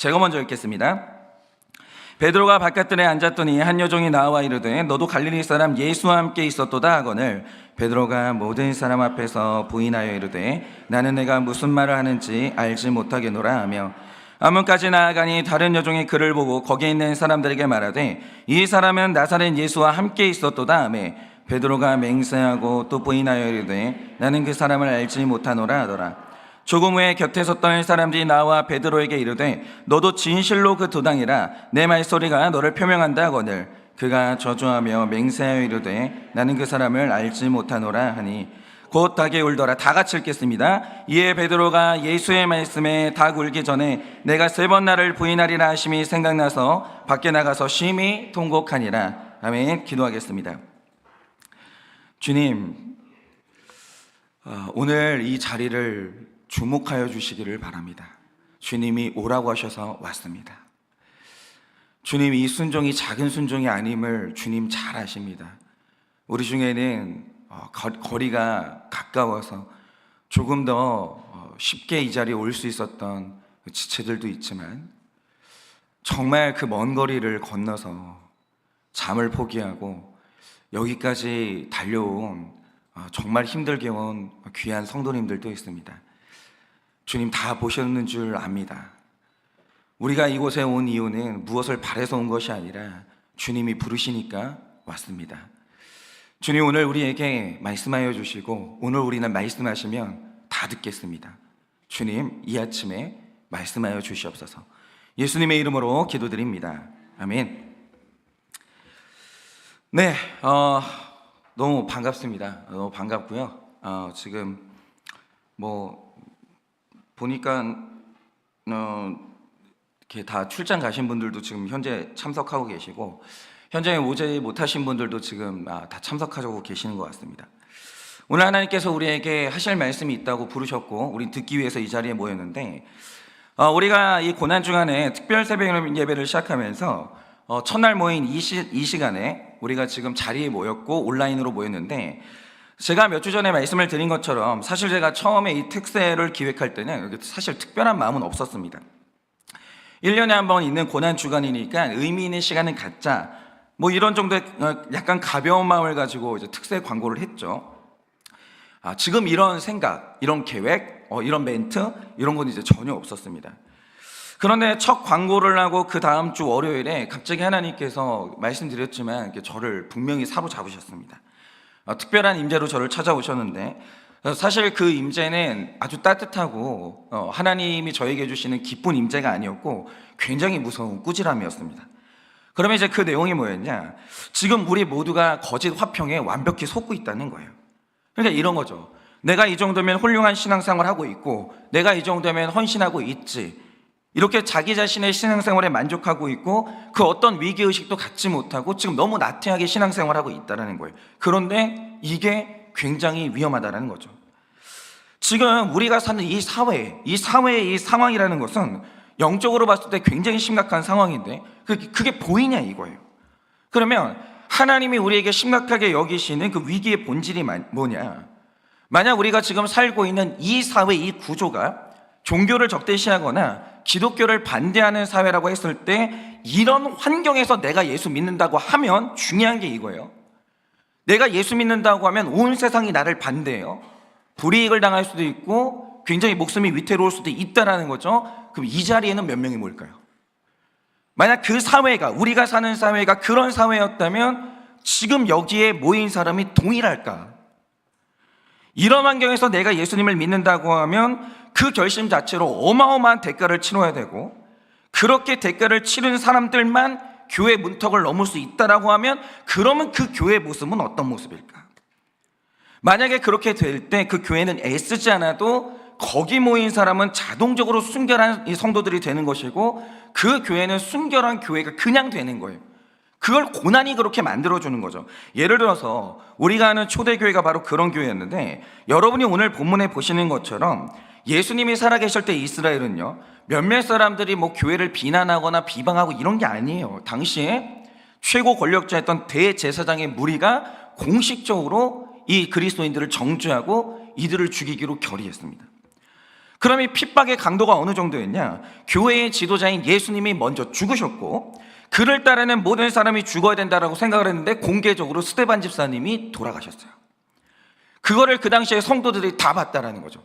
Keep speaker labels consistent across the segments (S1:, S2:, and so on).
S1: 제가 먼저 읽겠습니다. 베드로가 바깥들에 앉았더니 한 여종이 나와 이르되 너도 갈릴리 사람 예수와 함께 있었도다 하거늘 베드로가 모든 사람 앞에서 부인하여 이르되 나는 내가 무슨 말을 하는지 알지 못하겠노라 하며 안문까지 나아가니 다른 여종이 그를 보고 거기에 있는 사람들에게 말하되 이 사람은 나사렛 예수와 함께 있었도다 하며 베드로가 맹세하고 또 부인하여 이르되 나는 그 사람을 알지 못하노라 하더라. 조금 후에 곁에 섰던 사람들이 나와 베드로에게 이르되 너도 진실로 그 도당이라 내 말소리가 너를 표명한다 하거늘 그가 저주하며 맹세하여 이르되 나는 그 사람을 알지 못하노라 하니 곧 닭이 울더라. 다 같이 읽겠습니다. 이에 베드로가 예수의 말씀에 닭 울기 전에 내가 3번 나를 부인하리라 하심이 생각나서 밖에 나가서 심히 통곡하니라. 아멘. 기도하겠습니다. 주님, 오늘 이 자리를 주목하여 주시기를 바랍니다. 주님이 오라고 하셔서 왔습니다. 주님, 이 순종이 작은 순종이 아님을 주님 잘 아십니다. 우리 중에는 거리가 가까워서 조금 더 쉽게 이 자리에 올 수 있었던 지체들도 있지만 정말 그 먼 거리를 건너서 잠을 포기하고 여기까지 달려온 정말 힘들게 온 귀한 성도님들도 있습니다. 주님 다 보셨는 줄 압니다. 우리가 이곳에 온 이유는 무엇을 바래서 온 것이 아니라 주님이 부르시니까 왔습니다. 주님, 오늘 우리에게 말씀하여 주시고 오늘 우리는 말씀하시면 다 듣겠습니다. 주님, 이 아침에 말씀하여 주시옵소서. 예수님의 이름으로 기도드립니다. 아멘. 네, 너무 반갑습니다. 너무 반갑고요. 지금 보니까 이렇게 다 출장 가신 분들도 지금 현재 참석하고 계시고 현장에 오지 못하신 분들도 지금 다 참석하고 계시는 것 같습니다. 오늘 하나님께서 우리에게 하실 말씀이 있다고 부르셨고 우리 듣기 위해서 이 자리에 모였는데 우리가 이 고난 주간에 특별 새벽 예배를 시작하면서 첫날 모인 이 시간에 우리가 지금 자리에 모였고 온라인으로 모였는데 제가 몇 주 전에 말씀을 드린 것처럼 사실 제가 처음에 이 특세를 기획할 때는 사실 특별한 마음은 없었습니다. 1년에 한 번 있는 고난 주간이니까 의미 있는 시간을 갖자 이런 정도의 약간 가벼운 마음을 가지고 이제 특세 광고를 했죠. 지금 이런 생각, 이런 계획, 이런 멘트 이런 건 이제 전혀 없었습니다. 그런데 첫 광고를 하고 그 다음 주 월요일에 갑자기 하나님께서 말씀드렸지만 저를 분명히 사로잡으셨습니다. 특별한 임재로 저를 찾아오셨는데 사실 그 임재는 아주 따뜻하고 하나님이 저에게 주시는 기쁜 임재가 아니었고 굉장히 무서운 꾸지람이었습니다. 그러면 이제 그 내용이 뭐였냐? 지금 우리 모두가 거짓 화평에 완벽히 속고 있다는 거예요. 그러니까 이런 거죠. 내가 이 정도면 훌륭한 신앙생활을 하고 있고 내가 이 정도면 헌신하고 있지, 이렇게 자기 자신의 신앙생활에 만족하고 있고 그 어떤 위기의식도 갖지 못하고 지금 너무 나태하게 신앙생활하고 있다는 거예요. 그런데 이게 굉장히 위험하다는 거죠. 지금 우리가 사는 이 사회의 이 상황이라는 것은 영적으로 봤을 때 굉장히 심각한 상황인데 그게 보이냐 이거예요. 그러면 하나님이 우리에게 심각하게 여기시는 그 위기의 본질이 뭐냐? 만약 우리가 지금 살고 있는 이 사회, 이 구조가 종교를 적대시하거나 기독교를 반대하는 사회라고 했을 때 이런 환경에서 내가 예수 믿는다고 하면 중요한 게 이거예요. 내가 예수 믿는다고 하면 온 세상이 나를 반대해요. 불이익을 당할 수도 있고 굉장히 목숨이 위태로울 수도 있다는 거죠. 그럼 이 자리에는 몇 명이 모일까요? 만약 그 사회가, 우리가 사는 사회가 그런 사회였다면 지금 여기에 모인 사람이 동일할까? 이런 환경에서 내가 예수님을 믿는다고 하면 그 결심 자체로 어마어마한 대가를 치러야 되고 그렇게 대가를 치른 사람들만 교회 문턱을 넘을 수 있다라고 하면 그러면 그 교회의 모습은 어떤 모습일까? 만약에 그렇게 될 때 그 교회는 애쓰지 않아도 거기 모인 사람은 자동적으로 순결한 성도들이 되는 것이고 그 교회는 순결한 교회가 그냥 되는 거예요. 그걸 고난이 그렇게 만들어주는 거죠. 예를 들어서 우리가 아는 초대교회가 바로 그런 교회였는데 여러분이 오늘 본문에 보시는 것처럼 예수님이 살아계실 때 이스라엘은요 몇몇 사람들이 교회를 비난하거나 비방하고 이런 게 아니에요. 당시에 최고 권력자였던 대제사장의 무리가 공식적으로 이 그리스도인들을 정죄하고 이들을 죽이기로 결의했습니다. 그럼 이 핍박의 강도가 어느 정도였냐? 교회의 지도자인 예수님이 먼저 죽으셨고 그를 따르는 모든 사람이 죽어야 된다라고 생각을 했는데 공개적으로 스데반 집사님이 돌아가셨어요. 그거를 그 당시에 성도들이 다 봤다라는 거죠.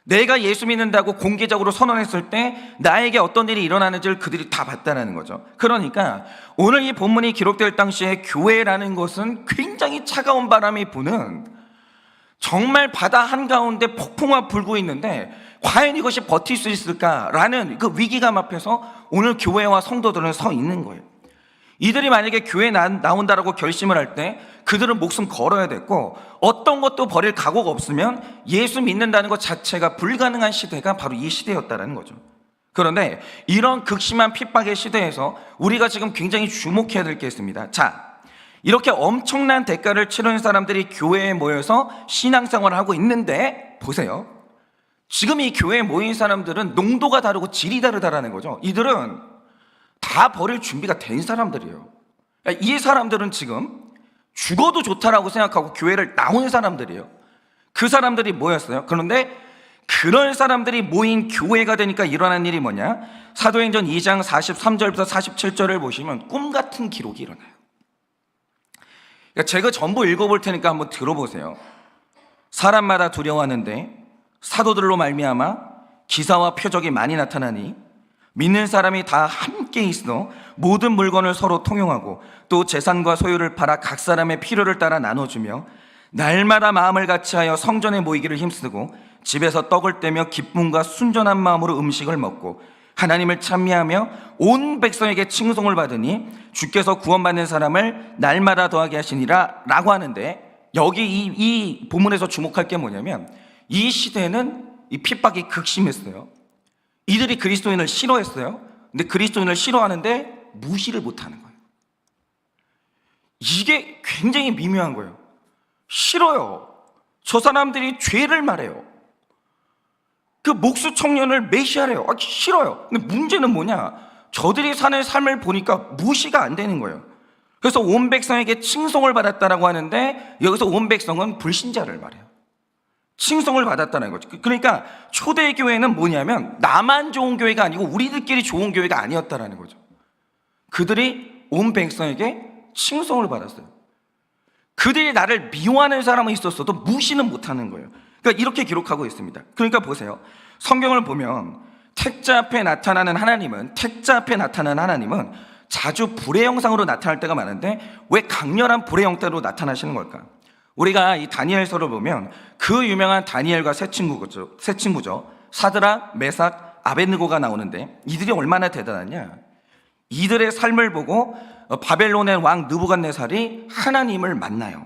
S1: 내가 예수 믿는다고 공개적으로 선언했을 때 나에게 어떤 일이 일어나는지를 그들이 다 봤다라는 거죠. 그러니까 오늘 이 본문이 기록될 당시에 교회라는 것은 굉장히 차가운 바람이 부는 정말 바다 한가운데 폭풍과 불고 있는데 과연 이것이 버틸 수 있을까라는 그 위기감 앞에서 오늘 교회와 성도들은 서 있는 거예요. 이들이 만약에 교회에 나온다라고 결심을 할 때 그들은 목숨 걸어야 됐고 어떤 것도 버릴 각오가 없으면 예수 믿는다는 것 자체가 불가능한 시대가 바로 이 시대였다는 거죠. 그런데 이런 극심한 핍박의 시대에서 우리가 지금 굉장히 주목해야 될 게 있습니다. 자, 이렇게 엄청난 대가를 치르는 사람들이 교회에 모여서 신앙생활을 하고 있는데 보세요. 지금 이 교회에 모인 사람들은 농도가 다르고 질이 다르다라는 거죠. 이들은 다 버릴 준비가 된 사람들이에요. 이 사람들은 지금 죽어도 좋다라고 생각하고 교회를 나온 사람들이에요. 그 사람들이 모였어요. 그런데 그런 사람들이 모인 교회가 되니까 일어난 일이 뭐냐? 사도행전 2장 43절부터 47절을 보시면 꿈 같은 기록이 일어나요. 제가 전부 읽어볼 테니까 한번 들어보세요. 사람마다 두려워하는데 사도들로 말미암아 기사와 표적이 많이 나타나니 믿는 사람이 다 함께 있어 모든 물건을 서로 통용하고 또 재산과 소유를 팔아 각 사람의 필요를 따라 나눠주며 날마다 마음을 같이하여 성전에 모이기를 힘쓰고 집에서 떡을 떼며 기쁨과 순전한 마음으로 음식을 먹고 하나님을 찬미하며 온 백성에게 칭송을 받으니 주께서 구원받는 사람을 날마다 더하게 하시니라 라고 하는데 여기 이 본문에서 주목할 게 뭐냐면 이 시대에는 이 핍박이 극심했어요. 이들이 그리스도인을 싫어했어요. 근데 그리스도인을 싫어하는데 무시를 못하는 거예요. 이게 굉장히 미묘한 거예요. 싫어요. 저 사람들이 죄를 말해요. 그 목수 청년을 메시아래요. 싫어요. 근데 문제는 뭐냐? 저들이 사는 삶을 보니까 무시가 안 되는 거예요. 그래서 온 백성에게 칭송을 받았다라고 하는데 여기서 온 백성은 불신자를 말해요. 칭송을 받았다는 거죠. 그러니까 초대교회는 뭐냐면 나만 좋은 교회가 아니고 우리들끼리 좋은 교회가 아니었다라는 거죠. 그들이 온 백성에게 칭송을 받았어요. 그들이 나를 미워하는 사람은 있었어도 무시는 못하는 거예요. 그러니까 이렇게 기록하고 있습니다. 그러니까 보세요. 성경을 보면 택자 앞에 나타나는 하나님은 자주 불의 형상으로 나타날 때가 많은데 왜 강렬한 불의 형태로 나타나시는 걸까? 우리가 이 다니엘서를 보면 그 유명한 다니엘과 세 친구죠. 사드락, 메삭, 아벳느고가 나오는데 이들이 얼마나 대단하냐? 이들의 삶을 보고 바벨론의 왕 느부갓네살이 하나님을 만나요.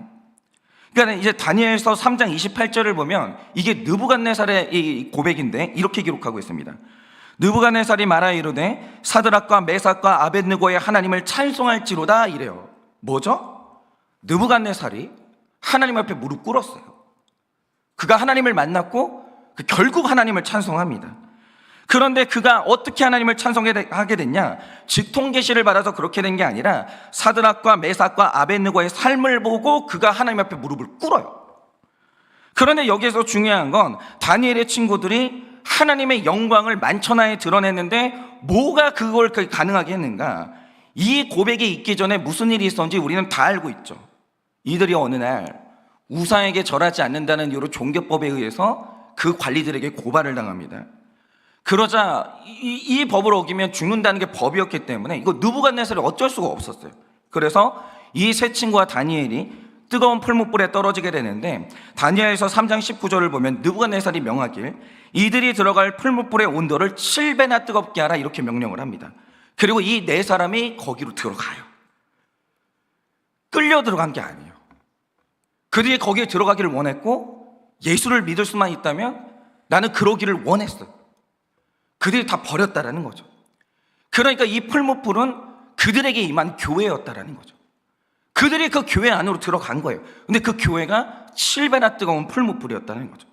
S1: 그러니까 이제 다니엘서 3장 28절을 보면 이게 느부갓네살의 이 고백인데 이렇게 기록하고 있습니다. 느부갓네살이 말하여 이르되 사드락과 메삭과 아벳느고의 하나님을 찬송할지로다 이래요. 뭐죠? 느부갓네살이 하나님 앞에 무릎 꿇었어요. 그가 하나님을 만났고 결국 하나님을 찬송합니다. 그런데 그가 어떻게 하나님을 찬송하게 됐냐? 직통계시를 받아서 그렇게 된 게 아니라 사드락과 메삭과 아벳느고의 삶을 보고 그가 하나님 앞에 무릎을 꿇어요. 그런데 여기에서 중요한 건 다니엘의 친구들이 하나님의 영광을 만천하에 드러냈는데 뭐가 그걸 가능하게 했는가? 이 고백이 있기 전에 무슨 일이 있었는지 우리는 다 알고 있죠. 이들이 어느 날 우상에게 절하지 않는다는 이유로 종교법에 의해서 그 관리들에게 고발을 당합니다. 그러자 이 법을 어기면 죽는다는 게 법이었기 때문에 이거 느부갓네살이 어쩔 수가 없었어요. 그래서 이 세 친구와 다니엘이 뜨거운 풀무불에 떨어지게 되는데 다니엘서 3장 19절을 보면 느부갓네살이 명하길 이들이 들어갈 풀무불의 온도를 7배나 뜨겁게 하라 이렇게 명령을 합니다. 그리고 이 네 사람이 거기로 들어가요. 끌려 들어간 게 아니에요. 그들이 거기에 들어가기를 원했고 예수를 믿을 수만 있다면 나는 그러기를 원했어요. 그들이 다 버렸다라는 거죠. 그러니까 이 풀무불은 그들에게 임한 교회였다라는 거죠. 그들이 그 교회 안으로 들어간 거예요. 근데 그 교회가 7배나 뜨거운 풀무불이었다는 거죠.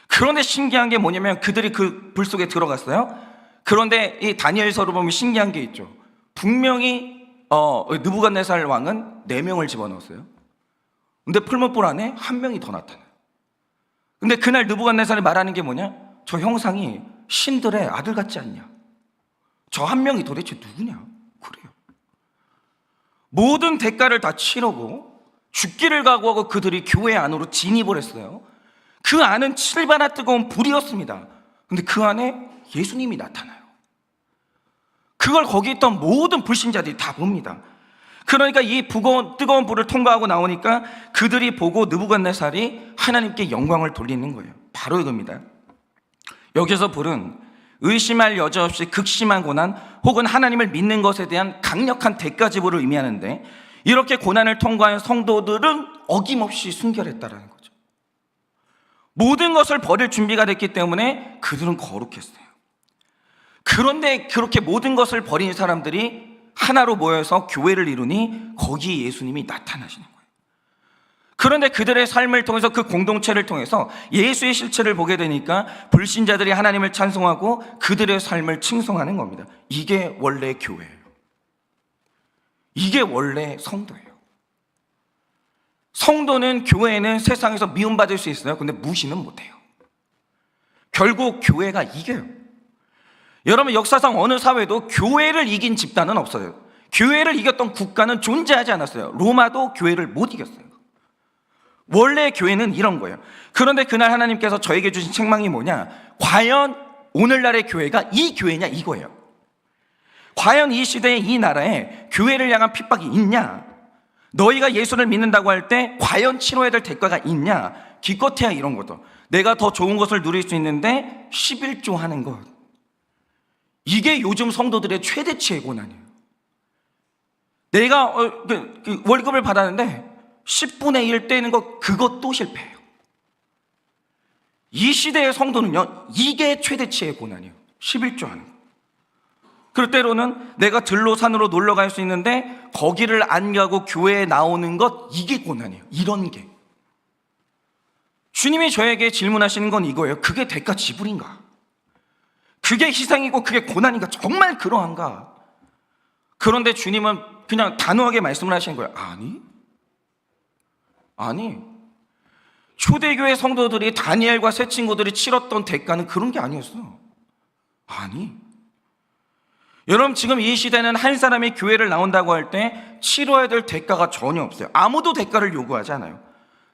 S1: 그런데 신기한 게 뭐냐면 그들이 그 불 속에 들어갔어요. 그런데 이 다니엘서를 보면 신기한 게 있죠. 분명히 느부갓네살 왕은 4명을 집어넣었어요. 근데 풀무불 안에 1명이 더 나타나요. 근데 그날 느부갓네살이 말하는 게 뭐냐? 저 형상이 신들의 아들 같지 않냐? 저 한 명이 도대체 누구냐? 그래요. 모든 대가를 다 치르고 죽기를 각오하고 그들이 교회 안으로 진입을 했어요. 그 안은 칠바나 뜨거운 불이었습니다. 근데 그 안에 예수님이 나타나요. 그걸 거기 있던 모든 불신자들이 다 봅니다. 그러니까 이 뜨거운 불을 통과하고 나오니까 그들이 보고 느부갓네살이 하나님께 영광을 돌리는 거예요. 바로 이겁니다. 여기서 불은 의심할 여지 없이 극심한 고난 혹은 하나님을 믿는 것에 대한 강력한 대가 지불을 의미하는데, 이렇게 고난을 통과한 성도들은 어김없이 순결했다라는 거죠. 모든 것을 버릴 준비가 됐기 때문에 그들은 거룩했어요. 그런데 그렇게 모든 것을 버린 사람들이 하나로 모여서 교회를 이루니 거기에 예수님이 나타나시는 거예요. 그런데 그들의 삶을 통해서, 그 공동체를 통해서 예수의 실체를 보게 되니까 불신자들이 하나님을 찬송하고 그들의 삶을 칭송하는 겁니다. 이게 원래 교회예요. 이게 원래 성도예요. 성도는, 교회는 세상에서 미움받을 수 있어요. 근데 무시는 못해요. 결국 교회가 이겨요. 여러분, 역사상 어느 사회도 교회를 이긴 집단은 없어요. 교회를 이겼던 국가는 존재하지 않았어요. 로마도 교회를 못 이겼어요. 원래 교회는 이런 거예요. 그런데 그날 하나님께서 저에게 주신 책망이 뭐냐? 과연 오늘날의 교회가 이 교회냐, 이거예요. 과연 이 시대에, 이 나라에 교회를 향한 핍박이 있냐? 너희가 예수를 믿는다고 할 때 과연 치러야 될 대가가 있냐? 기껏해야 이런 거죠. 내가 더 좋은 것을 누릴 수 있는데 11조 하는 것, 이게 요즘 성도들의 최대치의 고난이에요. 내가 월급을 받았는데 10분의 1 떼는 것, 그것도 실패해요. 이 시대의 성도는요, 이게 최대치의 고난이에요. 11조 하는 거. 그럴 때로는 내가 들로 산으로 놀러 갈 수 있는데 거기를 안 가고 교회에 나오는 것, 이게 고난이에요. 이런 게. 주님이 저에게 질문하시는 건 이거예요. 그게 대가 지불인가? 그게 희생이고 그게 고난인가? 정말 그러한가? 그런데 주님은 그냥 단호하게 말씀을 하시는 거예요. 아니, 초대교회 성도들이, 다니엘과 세 친구들이 치렀던 대가는 그런 게 아니었어. 여러분, 지금 이 시대는 한 사람이 교회를 나온다고 할 때 치러야 될 대가가 전혀 없어요. 아무도 대가를 요구하지 않아요.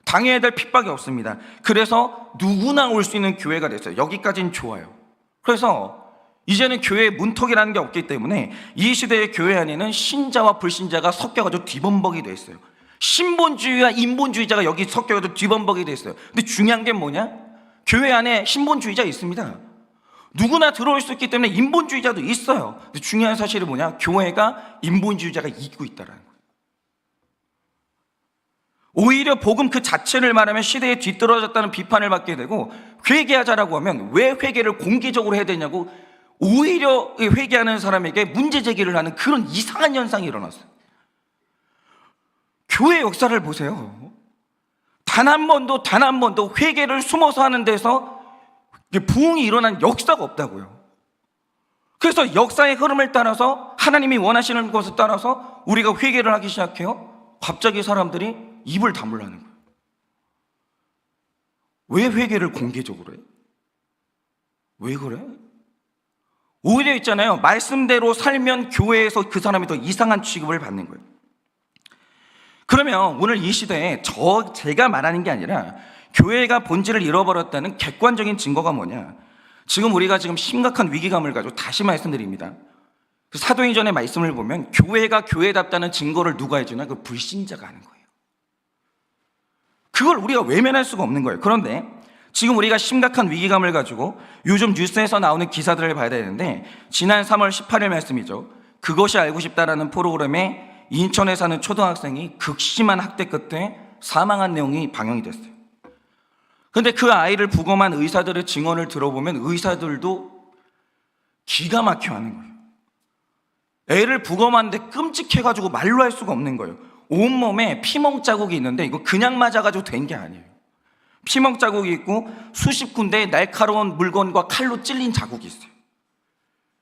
S1: 당해야 될 핍박이 없습니다. 그래서 누구나 올 수 있는 교회가 됐어요. 여기까지는 좋아요. 그래서 이제는 교회에 문턱이라는 게 없기 때문에 이 시대의 교회 안에는 신자와 불신자가 섞여가지고 뒤범벅이 돼 있어요. 신본주의와 인본주의자가 여기 섞여가지고 뒤범벅이 돼 있어요. 근데 중요한 게 뭐냐? 교회 안에 신본주의자 있습니다. 누구나 들어올 수 있기 때문에 인본주의자도 있어요. 근데 중요한 사실은 뭐냐? 교회가 인본주의자가 이기고 있다는 거예요. 오히려 복음 그 자체를 말하면 시대에 뒤떨어졌다는 비판을 받게 되고, 회개하자라고 하면 왜 회개를 공개적으로 해야 되냐고 오히려 회개하는 사람에게 문제 제기를 하는 그런 이상한 현상이 일어났어요. 교회 역사를 보세요. 단 한 번도 회개를 숨어서 하는 데서 부흥이 일어난 역사가 없다고요. 그래서 역사의 흐름을 따라서, 하나님이 원하시는 것을 따라서 우리가 회개를 하기 시작해요. 갑자기 사람들이 입을 다물라는 거예요. 왜 회개를 공개적으로 해? 왜 그래? 오히려 있잖아요, 말씀대로 살면 교회에서 그 사람이 더 이상한 취급을 받는 거예요. 그러면 오늘 이 시대에 제가 말하는 게 아니라 교회가 본질을 잃어버렸다는 객관적인 증거가 뭐냐? 지금 우리가 심각한 위기감을 가지고 다시 말씀드립니다. 사도행전의 말씀을 보면 교회가 교회답다는 증거를 누가 해주나? 그 불신자가 하는 거예요. 그걸 우리가 외면할 수가 없는 거예요. 그런데 지금 우리가 심각한 위기감을 가지고 요즘 뉴스에서 나오는 기사들을 봐야 되는데, 지난 3월 18일 말씀이죠. 그것이 알고 싶다라는 프로그램에 인천에 사는 초등학생이 극심한 학대 끝에 사망한 내용이 방영이 됐어요. 그런데 그 아이를 부검한 의사들의 증언을 들어보면 의사들도 기가 막혀 하는 거예요. 애를 부검하는데 끔찍해가지고 말로 할 수가 없는 거예요. 온몸에 피멍 자국이 있는데 이거 그냥 맞아가지고 된 게 아니에요. 피멍 자국이 있고 수십 군데에 날카로운 물건과 칼로 찔린 자국이 있어요.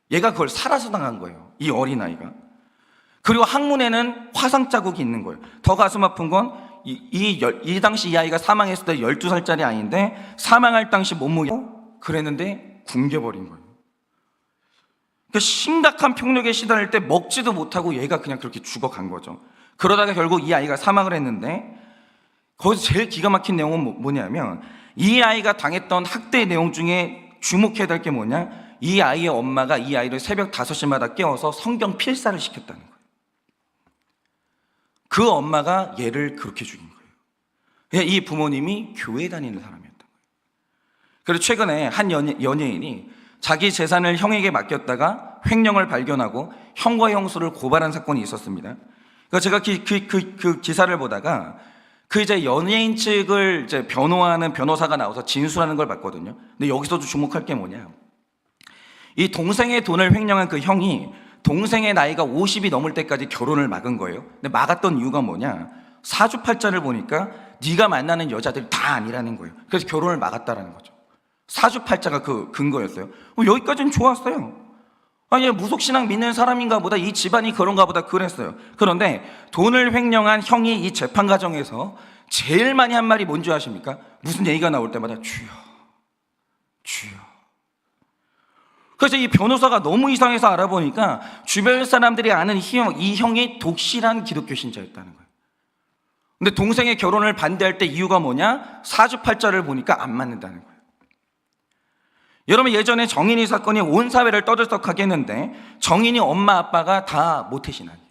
S1: 얘가 그걸 살아서 당한 거예요, 이 어린아이가. 그리고 항문에는 화상 자국이 있는 거예요. 더 가슴 아픈 건 이 당시 이 아이가 사망했을 때 12살짜리 아이인데, 사망할 당시 몸무게 그랬는데 굶겨버린 거예요. 그러니까 심각한 폭력에 시달릴 때 먹지도 못하고 얘가 그냥 그렇게 죽어간 거죠. 그러다가 결국 이 아이가 사망을 했는데, 거기서 제일 기가 막힌 내용은 뭐냐면, 이 아이가 당했던 학대 내용 중에 주목해야 될 게 뭐냐, 이 아이의 엄마가 이 아이를 새벽 5시마다 깨워서 성경 필사를 시켰다는 거예요. 그 엄마가 얘를 그렇게 죽인 거예요. 이 부모님이 교회 다니는 사람이었던 거예요. 그리고 최근에 한 연예인이 자기 재산을 형에게 맡겼다가 횡령을 발견하고 형과 형수를 고발한 사건이 있었습니다. 그러니까 제가 그 기사를 보다가 그 이제 연예인 측을 이제 변호하는 변호사가 나와서 진술하는 걸 봤거든요. 근데 여기서도 주목할 게 뭐냐, 이 동생의 돈을 횡령한 그 형이 동생의 나이가 50이 넘을 때까지 결혼을 막은 거예요. 근데 막았던 이유가 뭐냐, 사주팔자를 보니까 네가 만나는 여자들이 다 아니라는 거예요. 그래서 결혼을 막았다라는 거죠. 사주팔자가 그 근거였어요. 여기까지는 좋았어요. 아니, 무속신앙 믿는 사람인가 보다, 이 집안이 그런가 보다 그랬어요. 그런데 돈을 횡령한 형이 이 재판 과정에서 제일 많이 한 말이 뭔지 아십니까? 무슨 얘기가 나올 때마다 주여, 주여. 그래서 이 변호사가 너무 이상해서 알아보니까 주변 사람들이 아는 이 형이 독실한 기독교 신자였다는 거예요. 근데 동생의 결혼을 반대할 때 이유가 뭐냐? 사주팔자를 보니까 안 맞는다는 거예요. 여러분, 예전에 정인이 사건이 온 사회를 떠들썩하게 했는데 정인이 엄마 아빠가 다 모태신앙이에요.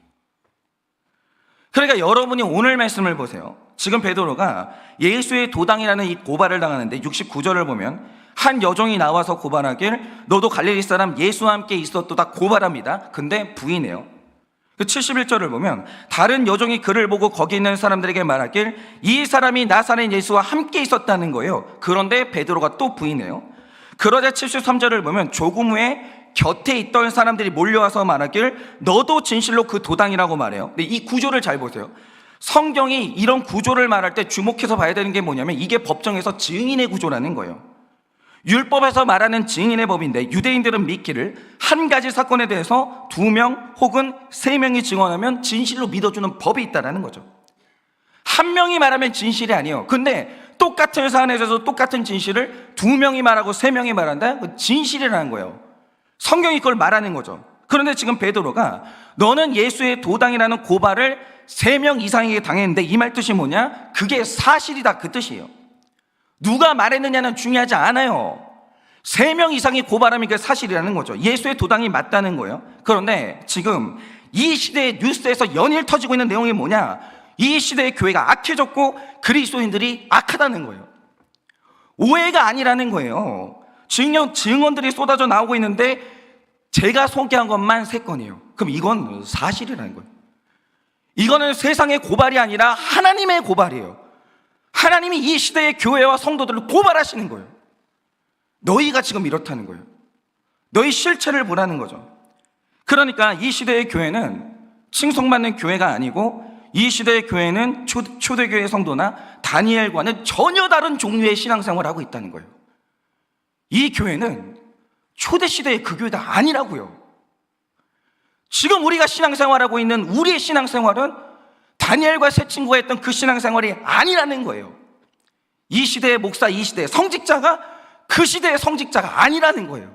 S1: 그러니까 여러분이 오늘 말씀을 보세요. 지금 베드로가 예수의 도당이라는 이 고발을 당하는데 69절을 보면 한 여종이 나와서 고발하길 너도 갈릴리 사람 예수와 함께 있었도다 고발합니다. 근데 부인해요. 71절을 보면 다른 여종이 그를 보고 거기 있는 사람들에게 말하길 이 사람이 나사렛 예수와 함께 있었다는 거예요. 그런데 베드로가 또 부인해요. 그러자 73절을 보면 조금 후에 곁에 있던 사람들이 몰려와서 말하길 너도 진실로 그 도당이라고 말해요. 근데 이 구조를 잘 보세요. 성경이 이런 구조를 말할 때 주목해서 봐야 되는 게 뭐냐면 이게 법정에서 증인의 구조라는 거예요. 율법에서 말하는 증인의 법인데 유대인들은 믿기를 한 가지 사건에 대해서 2명 혹은 3명이 증언하면 진실로 믿어주는 법이 있다는 거죠. 한 명이 말하면 진실이 아니에요. 근데 똑같은 사안에 대해서 똑같은 진실을 2명이 말하고 3명이 말한다? 그 진실이라는 거예요. 성경이 그걸 말하는 거죠. 그런데 지금 베드로가 너는 예수의 도당이라는 고발을 3명 이상에게 당했는데 이 말 뜻이 뭐냐? 그게 사실이다, 그 뜻이에요. 누가 말했느냐는 중요하지 않아요. 3명 이상이 고발하면 그게 사실이라는 거죠. 예수의 도당이 맞다는 거예요. 그런데 지금 이 시대의 뉴스에서 연일 터지고 있는 내용이 뭐냐? 이 시대의 교회가 악해졌고 그리스도인들이 악하다는 거예요. 오해가 아니라는 거예요. 증언들이 쏟아져 나오고 있는데 제가 소개한 것만 3건이에요. 그럼 이건 사실이라는 거예요. 이거는 세상의 고발이 아니라 하나님의 고발이에요. 하나님이 이 시대의 교회와 성도들을 고발하시는 거예요. 너희가 지금 이렇다는 거예요. 너희 실체를 보라는 거죠. 그러니까 이 시대의 교회는 칭송받는 교회가 아니고 이 시대의 교회는 초대교회 성도나 다니엘과는 전혀 다른 종류의 신앙생활을 하고 있다는 거예요. 이 교회는 초대시대의 그 교회가 아니라고요. 지금 우리가 신앙생활하고 있는 우리의 신앙생활은 다니엘과 세 친구가 했던 그 신앙생활이 아니라는 거예요. 이 시대의 목사, 이 시대의 성직자가 그 시대의 성직자가 아니라는 거예요.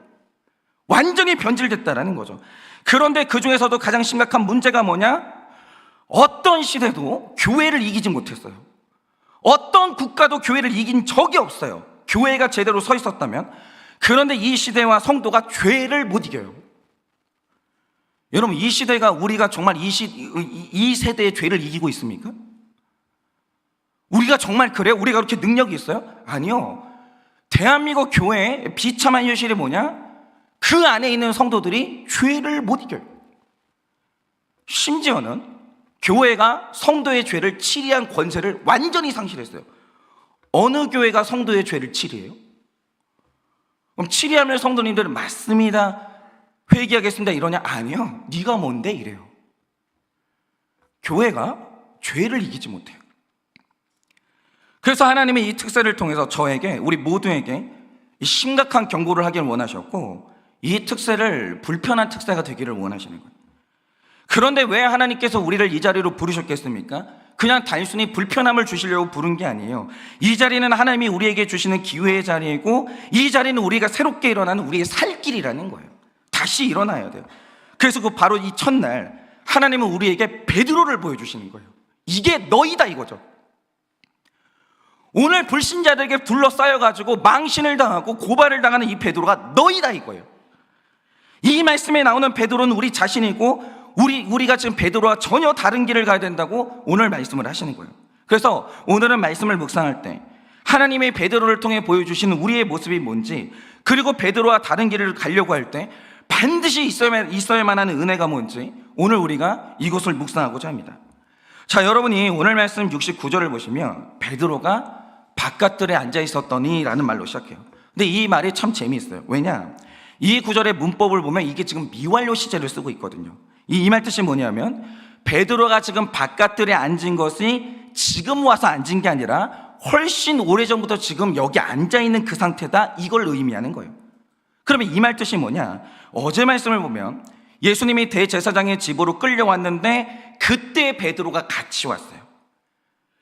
S1: 완전히 변질됐다라는 거죠. 그런데 그 중에서도 가장 심각한 문제가 뭐냐? 어떤 시대도 교회를 이기지 못했어요. 어떤 국가도 교회를 이긴 적이 없어요. 교회가 제대로 서 있었다면. 그런데 이 시대와 성도가 죄를 못 이겨요. 여러분, 이 시대가 우리가 정말 이 세대의 죄를 이기고 있습니까? 우리가 정말 그래요? 우리가 그렇게 능력이 있어요? 아니요. 대한민국 교회의 비참한 현실이 뭐냐? 그 안에 있는 성도들이 죄를 못 이겨요. 심지어는 교회가 성도의 죄를 치리한 권세를 완전히 상실했어요. 어느 교회가 성도의 죄를 치리해요? 그럼 치리하면 성도님들은 맞습니다, 회개하겠습니다 이러냐? 아니요. 네가 뭔데 이래요. 교회가 죄를 이기지 못해요. 그래서 하나님이 이 특세를 통해서 저에게, 우리 모두에게 심각한 경고를 하기를 원하셨고 이 특세를 불편한 특세가 되기를 원하시는 거예요. 그런데 왜 하나님께서 우리를 이 자리로 부르셨겠습니까? 그냥 단순히 불편함을 주시려고 부른 게 아니에요. 이 자리는 하나님이 우리에게 주시는 기회의 자리이고, 이 자리는 우리가 새롭게 일어나는 우리의 살 길이라는 거예요. 다시 일어나야 돼요. 그래서 바로 이 첫날 하나님은 우리에게 베드로를 보여주시는 거예요. 이게 너희다 이거죠. 오늘 불신자들에게 둘러싸여가지고 망신을 당하고 고발을 당하는 이 베드로가 너희다 이거예요. 이 말씀에 나오는 베드로는 우리 자신이고, 우리가 지금 베드로와 전혀 다른 길을 가야 된다고 오늘 말씀을 하시는 거예요. 그래서 오늘은 말씀을 묵상할 때 하나님의 베드로를 통해 보여주시는 우리의 모습이 뭔지, 그리고 베드로와 다른 길을 가려고 할 때 반드시 있어야만 하는 은혜가 뭔지 오늘 우리가 이것을 묵상하고자 합니다. 자, 여러분이 오늘 말씀 69절을 보시면 베드로가 바깥들에 앉아 있었더니 라는 말로 시작해요. 근데 이 말이 참 재미있어요. 왜냐? 이 구절의 문법을 보면 이게 지금 미완료 시제를 쓰고 있거든요. 이 말 뜻이 뭐냐면, 베드로가 지금 바깥들에 앉은 것이 지금 와서 앉은 게 아니라 훨씬 오래전부터 지금 여기 앉아있는 그 상태다, 이걸 의미하는 거예요. 그러면 이 말 뜻이 뭐냐? 어제 말씀을 보면 예수님이 대제사장의 집으로 끌려왔는데 그때 베드로가 같이 왔어요.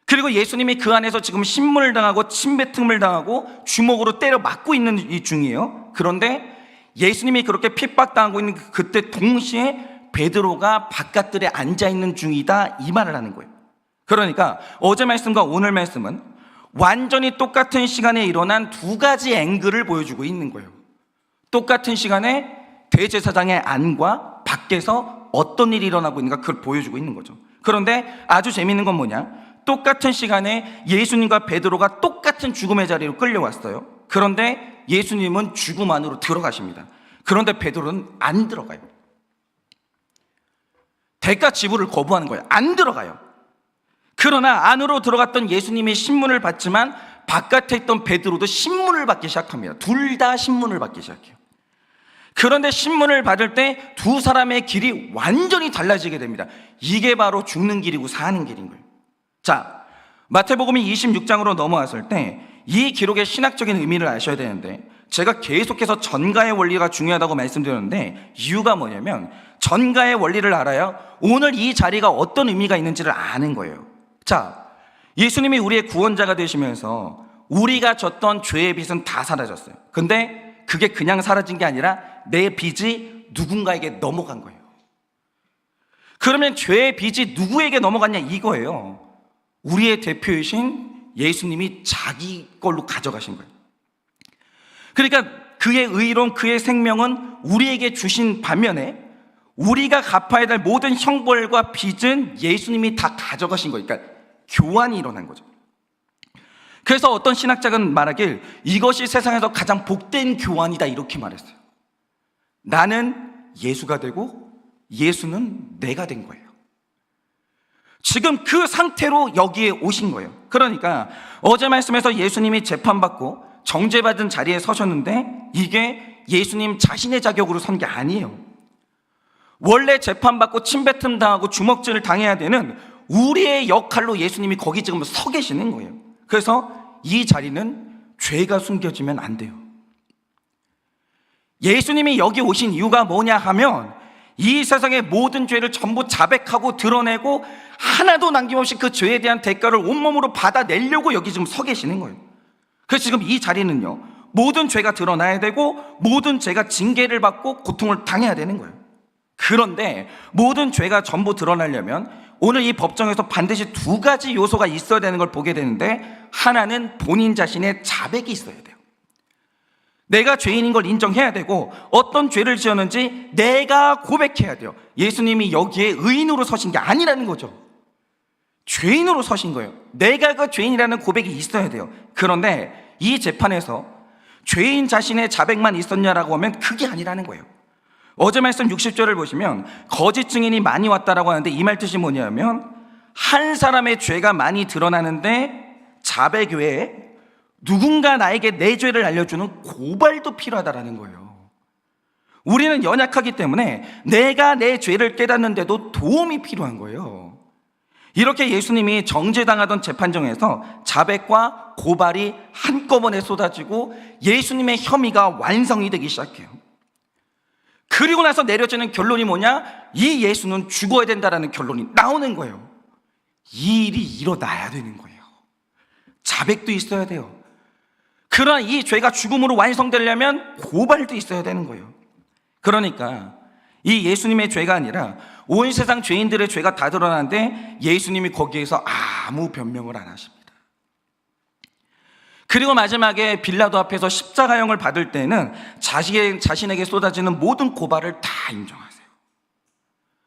S1: 그리고 예수님이 그 안에서 지금 신문을 당하고 침뱉음을 당하고 주먹으로 때려 맞고 있는 이 중이에요. 그런데 예수님이 그렇게 핍박당하고 있는 그때 동시에 베드로가 바깥들에 앉아있는 중이다, 이 말을 하는 거예요. 그러니까 어제 말씀과 오늘 말씀은 완전히 똑같은 시간에 일어난 두 가지 앵글을 보여주고 있는 거예요. 똑같은 시간에 대제사장의 안과 밖에서 어떤 일이 일어나고 있는가, 그걸 보여주고 있는 거죠. 그런데 아주 재미있는 건 뭐냐? 똑같은 시간에 예수님과 베드로가 똑같은 죽음의 자리로 끌려왔어요. 그런데 예수님은 죽음 안으로 들어가십니다. 그런데 베드로는 안 들어가요. 대가 지불을 거부하는 거예요. 안 들어가요. 그러나 안으로 들어갔던 예수님이 신문을 받지만 바깥에 있던 베드로도 신문을 받기 시작합니다. 둘 다 신문을 받기 시작해요. 그런데 신문을 받을 때 두 사람의 길이 완전히 달라지게 됩니다. 이게 바로 죽는 길이고 사는 길인 거예요. 자, 마태복음이 26장으로 넘어왔을 때 이 기록의 신학적인 의미를 아셔야 되는데, 제가 계속해서 전가의 원리가 중요하다고 말씀드렸는데, 이유가 뭐냐면 전가의 원리를 알아야 오늘 이 자리가 어떤 의미가 있는지를 아는 거예요. 자, 예수님이 우리의 구원자가 되시면서 우리가 졌던 죄의 빚은 다 사라졌어요. 근데 그게 그냥 사라진 게 아니라 내 빚이 누군가에게 넘어간 거예요. 그러면 죄의 빚이 누구에게 넘어갔냐, 이거예요. 우리의 대표이신 예수님이 자기 걸로 가져가신 거예요. 그러니까 그의 의로운 그의 생명은 우리에게 주신 반면에 우리가 갚아야 될 모든 형벌과 빚은 예수님이 다 가져가신 거예요. 그러니까 교환이 일어난 거죠. 그래서 어떤 신학자는 말하길 이것이 세상에서 가장 복된 교환이다, 이렇게 말했어요. 나는 예수가 되고 예수는 내가 된 거예요. 지금 그 상태로 여기에 오신 거예요. 그러니까 어제 말씀에서 예수님이 재판받고 정죄받은 자리에 서셨는데 이게 예수님 자신의 자격으로 선 게 아니에요. 원래 재판받고 침뱉음 당하고 주먹질을 당해야 되는 우리의 역할로 예수님이 거기 지금 서 계시는 거예요. 그래서 이 자리는 죄가 숨겨지면 안 돼요. 예수님이 여기 오신 이유가 뭐냐 하면 이 세상의 모든 죄를 전부 자백하고 드러내고 하나도 남김없이 그 죄에 대한 대가를 온몸으로 받아내려고 여기 지금 서 계시는 거예요. 그래서 지금 이 자리는요, 모든 죄가 드러나야 되고 모든 죄가 징계를 받고 고통을 당해야 되는 거예요. 그런데 모든 죄가 전부 드러나려면 오늘 이 법정에서 반드시 두 가지 요소가 있어야 되는 걸 보게 되는데, 하나는 본인 자신의 자백이 있어야 돼요. 내가 죄인인 걸 인정해야 되고 어떤 죄를 지었는지 내가 고백해야 돼요. 예수님이 여기에 의인으로 서신 게 아니라는 거죠. 죄인으로 서신 거예요. 내가 그 죄인이라는 고백이 있어야 돼요. 그런데 이 재판에서 죄인 자신의 자백만 있었냐라고 하면 그게 아니라는 거예요. 어제 말씀 60절을 보시면 거짓 증인이 많이 왔다라고 하는데 이 말 뜻이 뭐냐면 한 사람의 죄가 많이 드러나는데 자백 외에 누군가 나에게 내 죄를 알려주는 고발도 필요하다라는 거예요. 우리는 연약하기 때문에 내가 내 죄를 깨닫는데도 도움이 필요한 거예요. 이렇게 예수님이 정죄당하던 재판정에서 자백과 고발이 한꺼번에 쏟아지고 예수님의 혐의가 완성이 되기 시작해요. 그리고 나서 내려지는 결론이 뭐냐? 이 예수는 죽어야 된다라는 결론이 나오는 거예요. 이 일이 일어나야 되는 거예요. 자백도 있어야 돼요. 그러나 이 죄가 죽음으로 완성되려면 고발도 있어야 되는 거예요. 그러니까 이 예수님의 죄가 아니라 온 세상 죄인들의 죄가 다 드러나는데 예수님이 거기에서 아무 변명을 안 하십니다. 그리고 마지막에 빌라도 앞에서 십자가형을 받을 때는 자신에게 쏟아지는 모든 고발을 다 인정하세요.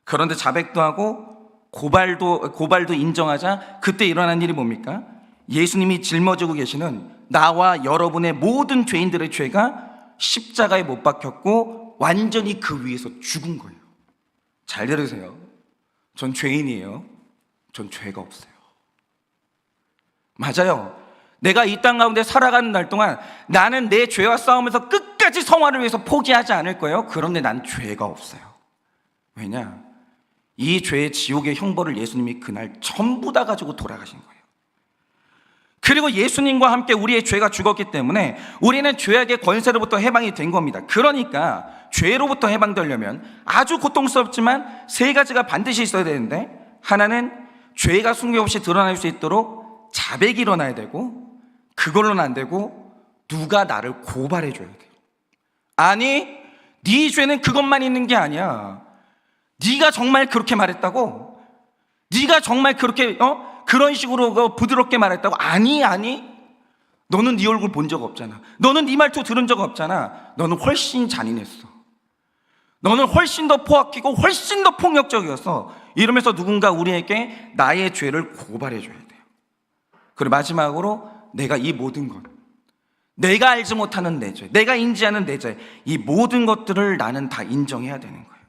S1: 그런데 자백도 하고 고발도 인정하자 그때 일어난 일이 뭡니까? 예수님이 짊어지고 계시는 나와 여러분의 모든 죄인들의 죄가 십자가에 못 박혔고 완전히 그 위에서 죽은 거예요. 잘 들으세요. 전 죄인이에요. 전 죄가 없어요. 맞아요. 내가 이 땅 가운데 살아가는 날 동안 나는 내 죄와 싸우면서 끝까지 성화를 위해서 포기하지 않을 거예요. 그런데 난 죄가 없어요. 왜냐? 이 죄의 지옥의 형벌을 예수님이 그날 전부 다 가지고 돌아가신 거예요. 그리고 예수님과 함께 우리의 죄가 죽었기 때문에 우리는 죄악의 권세로부터 해방이 된 겁니다. 그러니까 죄로부터 해방되려면 아주 고통스럽지만 세 가지가 반드시 있어야 되는데, 하나는 죄가 숨김없이 드러날 수 있도록 자백이 일어나야 되고, 그걸로는 안 되고 누가 나를 고발해 줘야 돼요. 아니, 네 죄는 그것만 있는 게 아니야. 네가 정말 그렇게 말했다고? 네가 정말 그렇게 그런 식으로 부드럽게 말했다고? 아니, 너는 네 얼굴 본 적 없잖아. 너는 네 말투 들은 적 없잖아. 너는 훨씬 잔인했어. 너는 훨씬 더 포악하고 훨씬 더 폭력적이었어. 이러면서 누군가 우리에게 나의 죄를 고발해 줘야 돼요. 그리고 마지막으로 내가 이 모든 것, 내가 알지 못하는 내 죄, 내가 인지하는 내 죄, 이 모든 것들을 나는 다 인정해야 되는 거예요.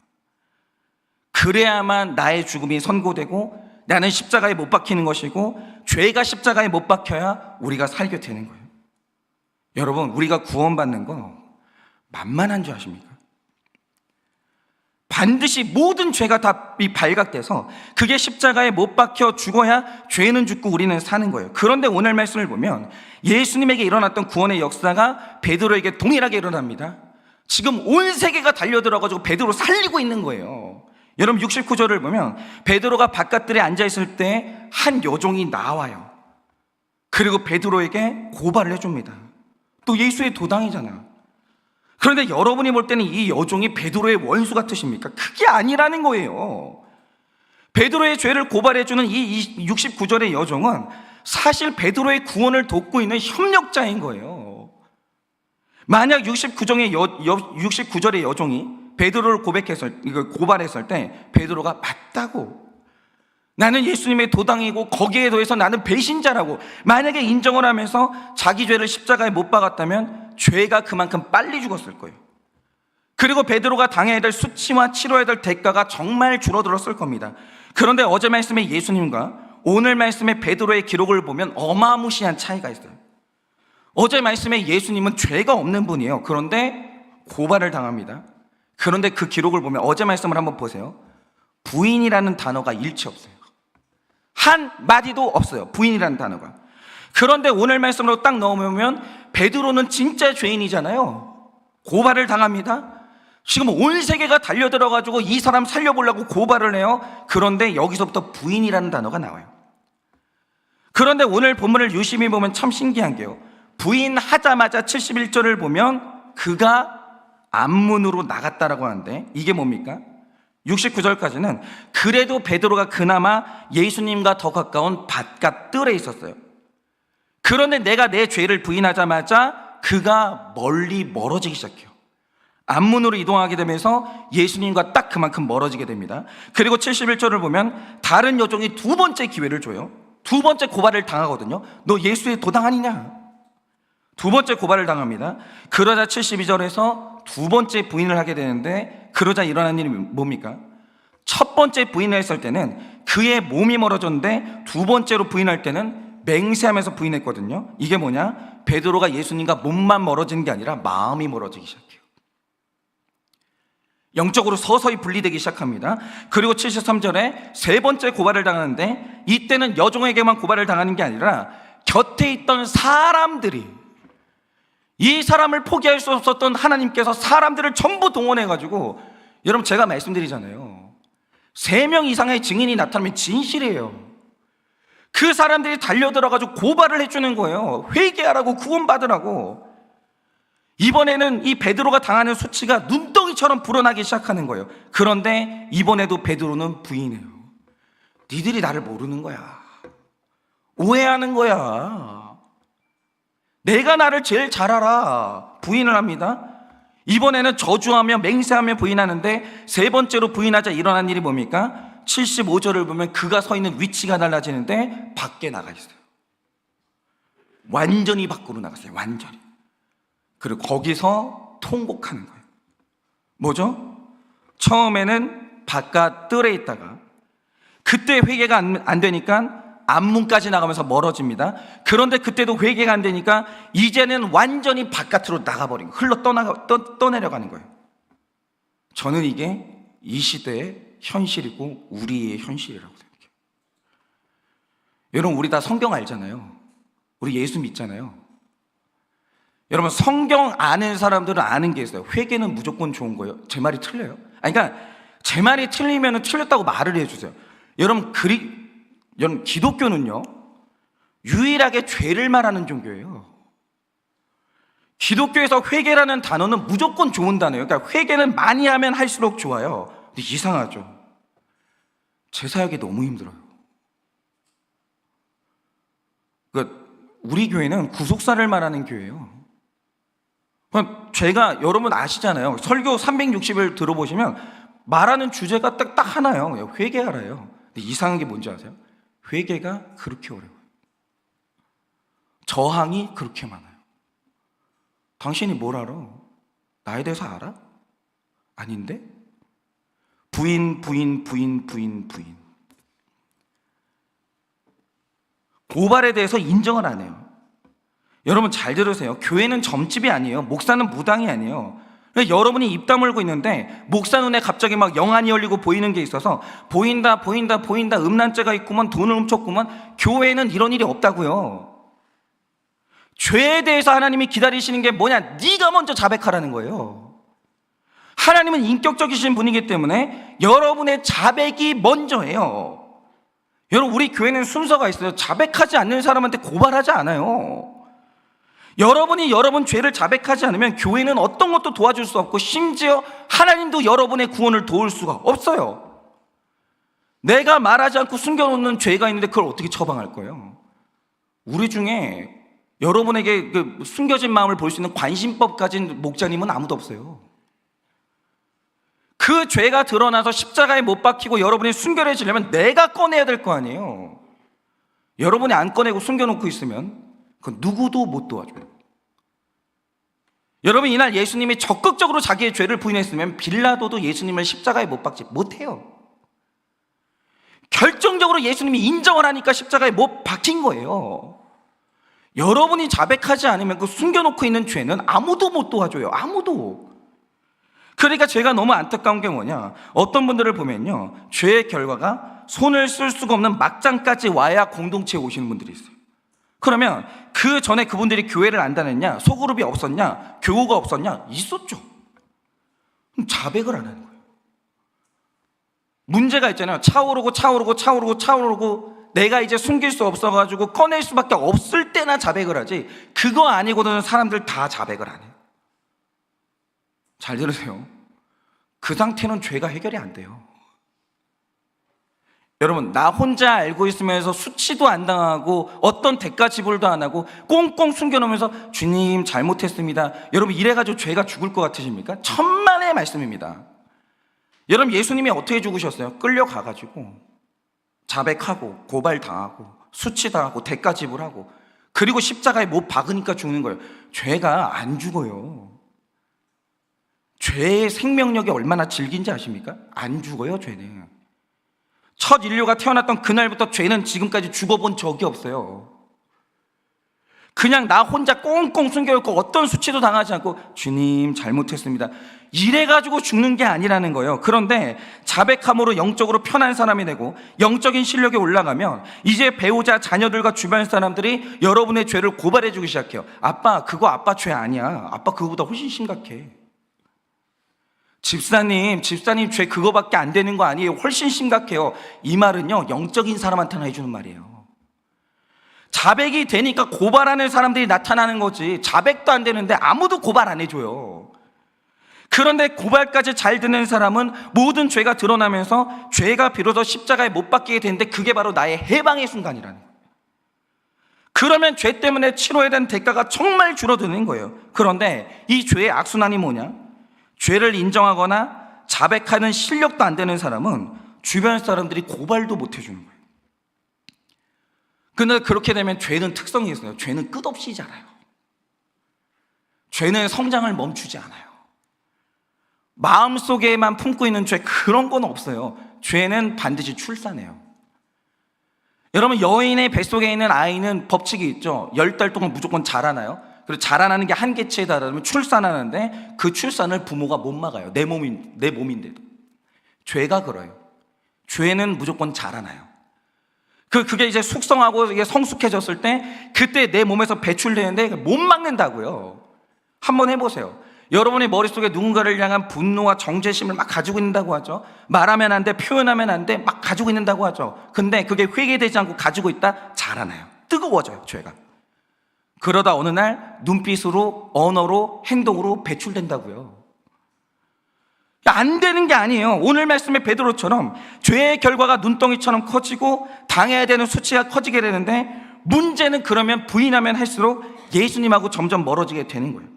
S1: 그래야만 나의 죽음이 선고되고 나는 십자가에 못 박히는 것이고, 죄가 십자가에 못 박혀야 우리가 살게 되는 거예요. 여러분, 우리가 구원받는 거 만만한 줄 아십니까? 반드시 모든 죄가 다 발각돼서 그게 십자가에 못 박혀 죽어야 죄는 죽고 우리는 사는 거예요. 그런데 오늘 말씀을 보면 예수님에게 일어났던 구원의 역사가 베드로에게 동일하게 일어납니다. 지금 온 세계가 달려들어가지고 베드로 살리고 있는 거예요. 여러분, 69절을 보면 베드로가 바깥들에 앉아있을 때 한 여종이 나와요. 그리고 베드로에게 고발을 해줍니다. 또 예수의 도당이잖아. 그런데 여러분이 볼 때는 이 여종이 베드로의 원수 같으십니까? 그게 아니라는 거예요. 베드로의 죄를 고발해주는 이 69절의 여종은 사실 베드로의 구원을 돕고 있는 협력자인 거예요. 만약 69절의 여종이 베드로를 고발했을 때 베드로가 맞다고, 나는 예수님의 도당이고 거기에 더해서 나는 배신자라고 만약에 인정을 하면서 자기 죄를 십자가에 못 박았다면 죄가 그만큼 빨리 죽었을 거예요. 그리고 베드로가 당해야 될 수치와 치러야 될 대가가 정말 줄어들었을 겁니다. 그런데 어제 말씀의 예수님과 오늘 말씀의 베드로의 기록을 보면 어마무시한 차이가 있어요. 어제 말씀의 예수님은 죄가 없는 분이에요. 그런데 고발을 당합니다. 그런데 그 기록을 보면 어제 말씀을 한번 보세요. 부인이라는 단어가 일치 없어요. 한 마디도 없어요. 부인이라는 단어가. 그런데 오늘 말씀으로 딱 넣으면 베드로는 진짜 죄인이잖아요. 고발을 당합니다. 지금 온 세계가 달려들어가지고 이 사람 살려보려고 고발을 해요. 그런데 여기서부터 부인이라는 단어가 나와요. 그런데 오늘 본문을 유심히 보면 참 신기한 게요, 부인하자마자 71절을 보면 그가 앞문으로 나갔다라고 하는데 이게 뭡니까? 69절까지는 그래도 베드로가 그나마 예수님과 더 가까운 바깥 뜰에 있었어요. 그런데 내가 내 죄를 부인하자마자 그가 멀어지기 시작해요. 앞문으로 이동하게 되면서 예수님과 딱 그만큼 멀어지게 됩니다. 그리고 71절을 보면 다른 여종이 두 번째 기회를 줘요. 두 번째 고발을 당하거든요. 너 예수의 도당 아니냐? 두 번째 고발을 당합니다. 그러자 72절에서 두 번째 부인을 하게 되는데, 그러자 일어난 일이 뭡니까? 첫 번째 부인을 했을 때는 그의 몸이 멀어졌는데 두 번째로 부인할 때는 맹세하면서 부인했거든요. 이게 뭐냐? 베드로가 예수님과 몸만 멀어지는 게 아니라 마음이 멀어지기 시작해요. 영적으로 서서히 분리되기 시작합니다. 그리고 73절에 세 번째 고발을 당하는데 이때는 여종에게만 고발을 당하는 게 아니라 곁에 있던 사람들이, 이 사람을 포기할 수 없었던 하나님께서 사람들을 전부 동원해가지고, 여러분 제가 말씀드리잖아요, 3명 이상의 증인이 나타나면 진실이에요. 그 사람들이 달려들어가지고 고발을 해주는 거예요. 회개하라고, 구원받으라고. 이번에는 이 베드로가 당하는 수치가 눈덩이처럼 불어나기 시작하는 거예요. 그런데 이번에도 베드로는 부인해요. 니들이 나를 모르는 거야. 오해하는 거야. 내가 나를 제일 잘 알아. 부인을 합니다. 이번에는 저주하며 맹세하며 부인하는데 세 번째로 부인하자 일어난 일이 뭡니까? 75절을 보면 그가 서 있는 위치가 달라지는데 밖에 나가 있어요. 완전히 밖으로 나갔어요. 완전히. 그리고 거기서 통곡하는 거예요. 뭐죠? 처음에는 바깥 뜰에 있다가 그때 회개가 안 되니까 앞문까지 나가면서 멀어집니다. 그런데 그때도 회개가 안 되니까 이제는 완전히 바깥으로 나가버린 거예요. 떠내려가는 거예요. 저는 이게 이 시대의 현실이고 우리의 현실이라고 생각해요. 여러분, 우리 다 성경 알잖아요. 우리 예수 믿잖아요. 여러분, 성경 아는 사람들은 아는 게 있어요. 회개는 무조건 좋은 거예요. 제 말이 틀려요? 그러니까 제 말이 틀리면 틀렸다고 말을 해주세요. 여러분, 기독교는요, 유일하게 죄를 말하는 종교예요. 기독교에서 회개라는 단어는 무조건 좋은 단어예요. 그러니까 회개는 많이 하면 할수록 좋아요. 근데 이상하죠. 제사하기 너무 힘들어요. 그러니까 우리 교회는 구속사를 말하는 교회예요. 제가, 여러분 아시잖아요. 설교 360일 들어보시면 말하는 주제가 딱 하나예요. 회개하라예요. 근데 이상한 게 뭔지 아세요? 회개가 그렇게 어려워요. 저항이 그렇게 많아요. 당신이 뭘 알아? 나에 대해서 알아? 아닌데? 부인. 고발에 대해서 인정을 안 해요. 여러분 잘 들으세요. 교회는 점집이 아니에요. 목사는 무당이 아니에요. 여러분이 입 다물고 있는데 목사 눈에 갑자기 막 영안이 열리고 보이는 게 있어서 보인다 음란죄가 있구먼, 돈을 훔쳤구먼. 교회는 이런 일이 없다고요. 죄에 대해서 하나님이 기다리시는 게 뭐냐? 네가 먼저 자백하라는 거예요. 하나님은 인격적이신 분이기 때문에 여러분의 자백이 먼저예요. 여러분, 우리 교회는 순서가 있어요. 자백하지 않는 사람한테 고발하지 않아요. 여러분이 여러분 죄를 자백하지 않으면 교회는 어떤 것도 도와줄 수 없고 심지어 하나님도 여러분의 구원을 도울 수가 없어요. 내가 말하지 않고 숨겨놓는 죄가 있는데 그걸 어떻게 처방할 거예요? 우리 중에 여러분에게 그 숨겨진 마음을 볼 수 있는 관심법 가진 목자님은 아무도 없어요. 그 죄가 드러나서 십자가에 못 박히고 여러분이 순결해지려면 내가 꺼내야 될 거 아니에요. 여러분이 안 꺼내고 숨겨놓고 있으면 그건 누구도 못 도와줘요. 여러분, 이날 예수님이 적극적으로 자기의 죄를 부인했으면 빌라도도 예수님을 십자가에 못 박지 못해요. 결정적으로 예수님이 인정을 하니까 십자가에 못 박힌 거예요. 여러분이 자백하지 않으면 그 숨겨놓고 있는 죄는 아무도 못 도와줘요. 아무도. 그러니까 제가 너무 안타까운 게 뭐냐, 어떤 분들을 보면요, 죄의 결과가 손을 쓸 수가 없는 막장까지 와야 공동체에 오시는 분들이 있어요. 그러면 그 전에 그분들이 교회를 안 다녔냐, 소그룹이 없었냐, 교우가 없었냐? 있었죠. 그럼 자백을 안 하는 거예요. 문제가 있잖아요. 차오르고 내가 이제 숨길 수 없어가지고 꺼낼 수밖에 없을 때나 자백을 하지, 그거 아니고는 사람들 다 자백을 안 해요. 잘 들으세요. 그 상태는 죄가 해결이 안 돼요. 여러분, 나 혼자 알고 있으면서 수치도 안 당하고 어떤 대가 지불도 안 하고 꽁꽁 숨겨놓으면서 주님 잘못했습니다. 여러분, 이래가지고 죄가 죽을 것 같으십니까? 천만의 말씀입니다. 여러분, 예수님이 어떻게 죽으셨어요? 끌려가가지고 자백하고 고발당하고 수치당하고 대가 지불하고 그리고 십자가에 못 박으니까 죽는 거예요. 죄가 안 죽어요. 죄의 생명력이 얼마나 질긴지 아십니까? 안 죽어요, 죄는. 첫 인류가 태어났던 그날부터 죄는 지금까지 죽어본 적이 없어요. 그냥 나 혼자 꽁꽁 숨겨놓고 어떤 수치도 당하지 않고 주님 잘못했습니다, 이래가지고 죽는 게 아니라는 거예요. 그런데 자백함으로 영적으로 편한 사람이 되고 영적인 실력이 올라가면 이제 배우자, 자녀들과 주변 사람들이 여러분의 죄를 고발해주기 시작해요. 아빠, 그거 아빠 죄 아니야. 아빠 그거보다 훨씬 심각해. 집사님 죄 그거밖에 안 되는 거 아니에요. 훨씬 심각해요. 이 말은요, 영적인 사람한테나 해주는 말이에요. 자백이 되니까 고발하는 사람들이 나타나는 거지, 자백도 안 되는데 아무도 고발 안 해줘요. 그런데 고발까지 잘 듣는 사람은 모든 죄가 드러나면서 죄가 비로소 십자가에 못 박히게 되는데 그게 바로 나의 해방의 순간이라는 거예요. 그러면 죄 때문에 치러야 되는 대가가 정말 줄어드는 거예요. 그런데 이 죄의 악순환이 뭐냐? 죄를 인정하거나 자백하는 실력도 안 되는 사람은 주변 사람들이 고발도 못 해주는 거예요. 근데 그렇게 되면 죄는 특성이 있어요. 죄는 끝없이 자라요. 죄는 성장을 멈추지 않아요. 마음속에만 품고 있는 죄, 그런 건 없어요. 죄는 반드시 출산해요. 여러분, 여인의 뱃속에 있는 아이는 법칙이 있죠. 10달 동안 무조건 자라나요? 그리고 자라나는 게 한계치에 달하면 출산하는데 그 출산을 부모가 못 막아요. 내 몸인데도. 죄가 그래요. 죄는 무조건 자라나요. 그게 이제 숙성하고 이게 성숙해졌을 때 그때 내 몸에서 배출되는데 못 막는다고요. 한번 해보세요. 여러분의 머릿속에 누군가를 향한 분노와 정죄심을 막 가지고 있는다고 하죠. 말하면 안 돼, 표현하면 안 돼, 막 가지고 있는다고 하죠. 근데 그게 회개되지 않고 가지고 있다, 자라나요. 뜨거워져요, 죄가. 그러다 어느 날 눈빛으로, 언어로, 행동으로 배출된다고요. 안 되는 게 아니에요. 오늘 말씀의 베드로처럼 죄의 결과가 눈덩이처럼 커지고 당해야 되는 수치가 커지게 되는데, 문제는 그러면 부인하면 할수록 예수님하고 점점 멀어지게 되는 거예요.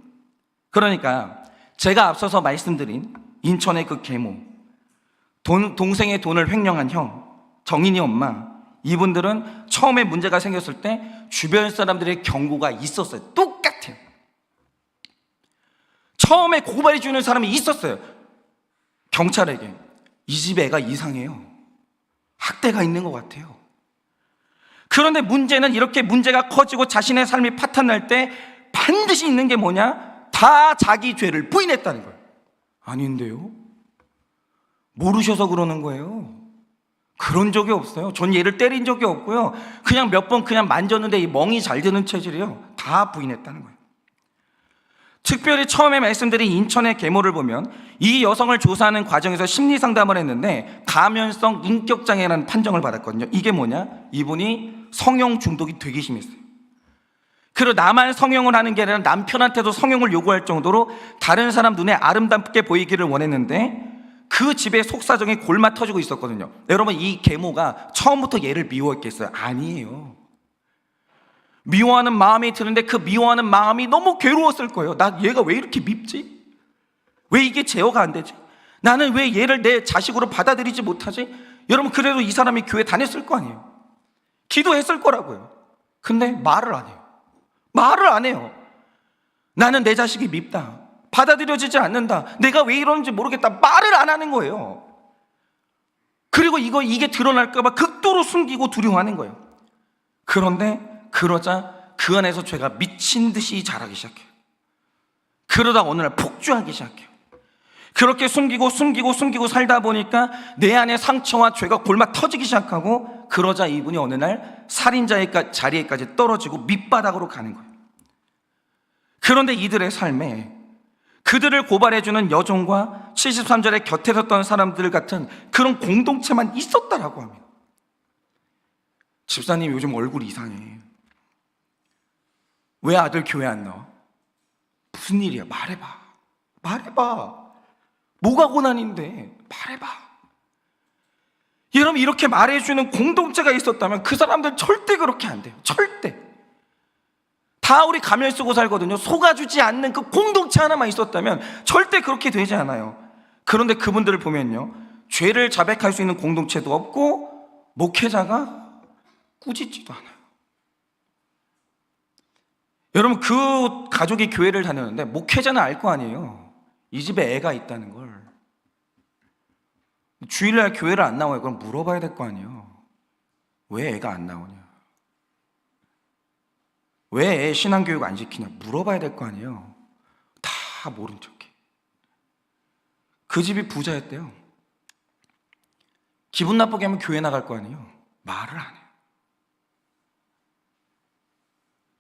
S1: 그러니까 제가 앞서서 말씀드린 인천의 그 계모, 동생의 돈을 횡령한 형, 정인이 엄마, 이분들은 처음에 문제가 생겼을 때 주변 사람들의 경고가 있었어요. 똑같아요. 처음에 고발해 주는 사람이 있었어요. 경찰에게 이 집 애가 이상해요. 학대가 있는 것 같아요. 그런데 문제는 이렇게 문제가 커지고 자신의 삶이 파탄날 때 반드시 있는 게 뭐냐? 다 자기 죄를 부인했다는 거예요. 아닌데요? 모르셔서 그러는 거예요. 그런 적이 없어요. 전 얘를 때린 적이 없고요. 그냥 몇 번 그냥 만졌는데 이 멍이 잘 드는 체질이요. 다 부인했다는 거예요. 특별히 처음에 말씀드린 인천의 계모를 보면 이 여성을 조사하는 과정에서 심리 상담을 했는데 가면성 인격장애라는 판정을 받았거든요. 이게 뭐냐? 이분이 성형 중독이 되게 심했어요. 그리고 나만 성형을 하는 게 아니라 남편한테도 성형을 요구할 정도로 다른 사람 눈에 아름답게 보이기를 원했는데 그 집에 속사정이 골마 터지고 있었거든요. 여러분, 이 계모가 처음부터 얘를 미워했겠어요? 아니에요. 미워하는 마음이 드는데 그 미워하는 마음이 너무 괴로웠을 거예요. 나 얘가 왜 이렇게 밉지? 왜 이게 제어가 안 되지? 나는 왜 얘를 내 자식으로 받아들이지 못하지? 여러분, 그래도 이 사람이 교회 다녔을 거 아니에요. 기도했을 거라고요. 근데 말을 안 해요. 말을 안 해요. 나는 내 자식이 밉다, 받아들여지지 않는다, 내가 왜 이러는지 모르겠다, 말을 안 하는 거예요. 그리고 이게 드러날까 봐 극도로 숨기고 두려워하는 거예요. 그런데 그러자 그 안에서 죄가 미친 듯이 자라기 시작해요. 그러다 어느 날 폭주하기 시작해요. 그렇게 숨기고 살다 보니까 내 안에 상처와 죄가 골마 터지기 시작하고, 그러자 이분이 어느 날 살인자의 자리에까지 떨어지고 밑바닥으로 가는 거예요. 그런데 이들의 삶에 그들을 고발해주는 여종과 73절에 곁에 섰던 사람들 같은 그런 공동체만 있었다라고 합니다. 집사님 요즘 얼굴 이상해. 왜 아들 교회 안 나와? 무슨 일이야? 말해봐. 뭐가 고난인데? 말해봐. 여러분, 이렇게 말해주는 공동체가 있었다면 그 사람들 절대 그렇게 안 돼요. 절대. 다 우리 가면 쓰고 살거든요. 속아주지 않는 그 공동체 하나만 있었다면 절대 그렇게 되지 않아요. 그런데 그분들을 보면요, 죄를 자백할 수 있는 공동체도 없고 목회자가 꾸짖지도 않아요. 여러분, 그 가족이 교회를 다녔는데 목회자는 알 거 아니에요. 이 집에 애가 있다는 걸. 주일날 교회를 안 나와요. 그럼 물어봐야 될 거 아니에요. 왜 애가 안 나오냐? 왜 애 신앙교육 안 시키냐? 물어봐야 될 거 아니에요. 다 모른 척해. 그 집이 부자였대요. 기분 나쁘게 하면 교회 나갈 거 아니에요. 말을 안 해요.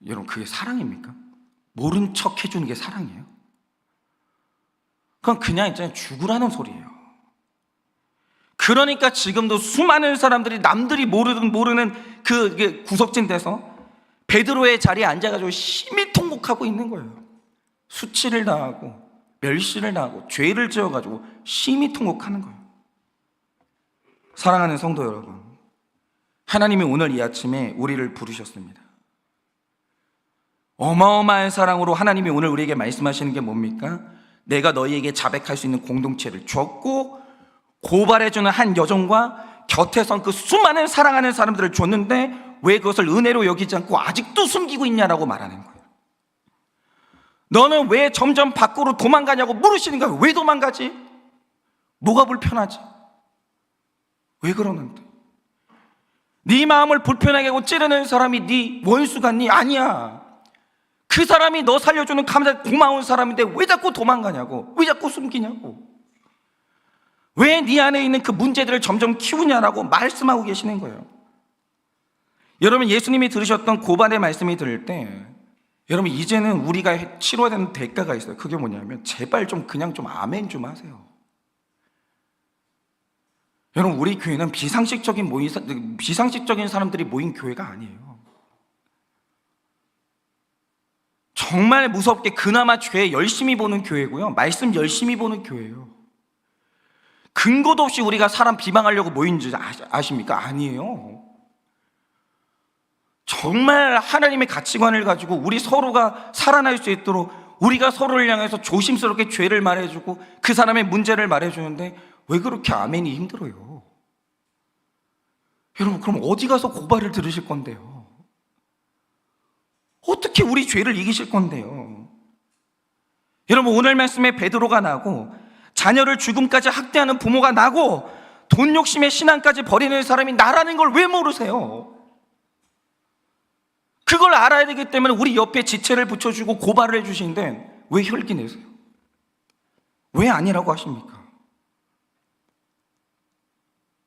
S1: 여러분, 그게 사랑입니까? 모른 척 해주는 게 사랑이에요? 그건 그냥 있잖아요, 죽으라는 소리예요. 그러니까 지금도 수많은 사람들이 남들이 모르는 그 구석진 데서 베드로의 자리에 앉아가지고 심히 통곡하고 있는 거예요. 수치를 당하고 멸시를 당하고 죄를 지어가지고 심히 통곡하는 거예요. 사랑하는 성도 여러분, 하나님이 오늘 이 아침에 우리를 부르셨습니다. 어마어마한 사랑으로 하나님이 오늘 우리에게 말씀하시는 게 뭡니까? 내가 너희에게 자백할 수 있는 공동체를 줬고 고발해주는 한 여종과 곁에 선 그 수많은 사랑하는 사람들을 줬는데 왜 그것을 은혜로 여기지 않고 아직도 숨기고 있냐라고 말하는 거예요. 너는 왜 점점 밖으로 도망가냐고 물으시는 거예요. 왜 도망가지? 뭐가 불편하지? 왜 그러는데? 네 마음을 불편하게 하고 찌르는 사람이 네 원수 같니? 아니야. 그 사람이 너 살려주는 고마운 사람인데 왜 자꾸 도망가냐고, 왜 자꾸 숨기냐고, 왜 네 안에 있는 그 문제들을 점점 키우냐라고 말씀하고 계시는 거예요. 여러분, 예수님이 들으셨던 고발의 말씀이 들을 때 여러분, 이제는 우리가 치러야 되는 대가가 있어요. 그게 뭐냐면 제발 그냥 좀 아멘 좀 하세요. 여러분, 우리 교회는 비상식적인 사람들이 모인 교회가 아니에요. 정말 무섭게 그나마 죄 열심히 보는 교회고요, 말씀 열심히 보는 교회예요. 근거도 없이 우리가 사람 비방하려고 모인 줄 아십니까? 아니에요. 정말 하나님의 가치관을 가지고 우리 서로가 살아날 수 있도록 우리가 서로를 향해서 조심스럽게 죄를 말해주고 그 사람의 문제를 말해주는데 왜 그렇게 아멘이 힘들어요? 여러분, 그럼 어디 가서 고발을 들으실 건데요? 어떻게 우리 죄를 이기실 건데요? 여러분, 오늘 말씀에 베드로가 나고 자녀를 죽음까지 학대하는 부모가 나고 돈 욕심에 신앙까지 버리는 사람이 나라는 걸 왜 모르세요? 그걸 알아야 되기 때문에 우리 옆에 지체를 붙여주고 고발을 해주시는데 왜 혈기 내세요? 왜 아니라고 하십니까?